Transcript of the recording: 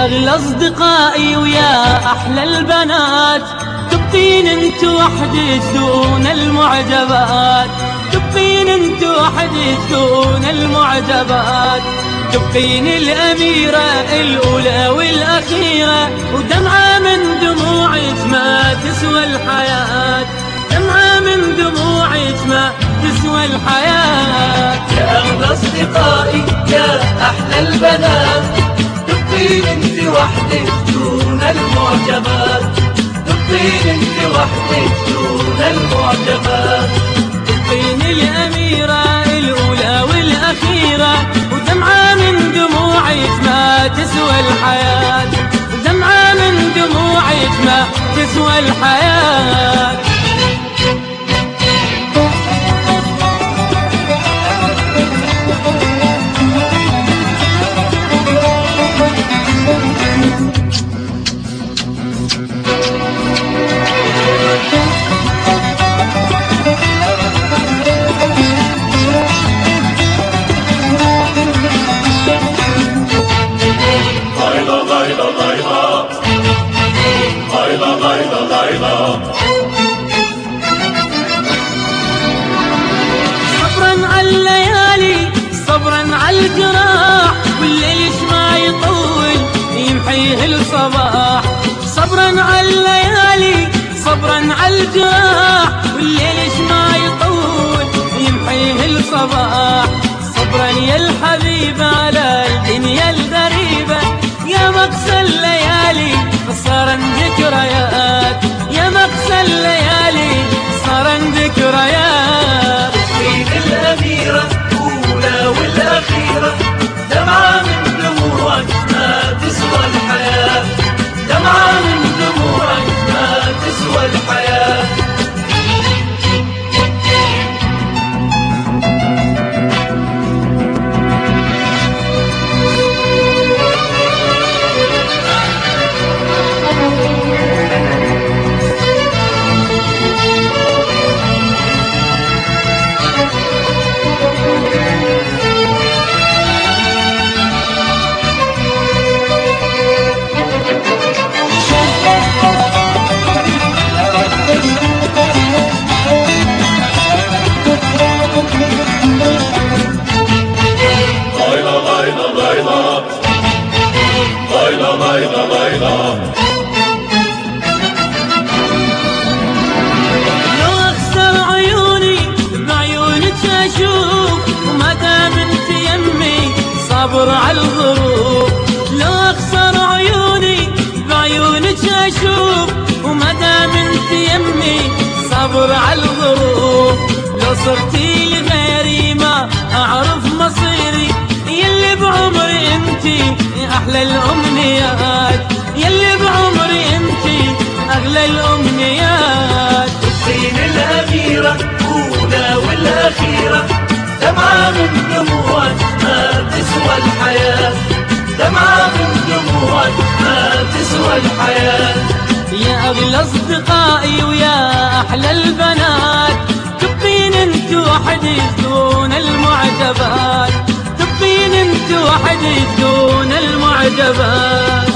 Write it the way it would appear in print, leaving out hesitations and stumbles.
أغلى أصدقائي ويا أحلى البنات، تبقين انت وحدك دون المعجبات، تبقين انت وحدك دون المعجبات، تبقين الأميرة الأولى والأخيرة، ودمعة من دموعك ما تسوى الحياة، دمعة من دموعك ما تسوى الحياة. يا أغلى أصدقائي يا أحلى البنات، تبقين انت وحدك دون المعجبات، تبقين انت وحدك دون المعجبات، تبقين الأميرة الأولى والأخيرة، ودمعة من دموعك ما تسوى الحياة، دمعة من دموعك ما تسوى الحياة. صبرا على الليالي صبرا على الجراح، والليل ما يطول يمحيه الصباح، صبرا على الليالي صبرا على الجراح، والليل ما يطول يمحيه الصباح، صبرا يا الحبيب على الدنيا الغريبة، يا مقسى الليالي صارن ذكريات، يا مقسى الليالي صارن ذكريات. تبقين الأميرة الأولى والأخيرة، دمعة من دموعك ما تسوى الحياة، دمعة من دموعك ما تسوى الحياة. لو اخسر عيوني بعيونك اشوف، وما دام انت يمي صابر على الظروف، لو اخسر عيوني بعيونك اشوف، وما دام انت يمي صابر على الظروف، لو صرتي لغيري ما اعرف مصيري، يلي بعمري انتي احلى الامنيات، يلي بعمري انتي اغلى الامنيات. تبقين الأميرة الأولى والأخيرة، دمعة من دموعك ما تسوى الحياة، دمعة من دموعك ما تسوى الحياة. يا أغلى أصدقائي ويا أحلى البنات، تبقين انت وحدك دون المعجبات، تبقين انت وحدك دون المعجبات.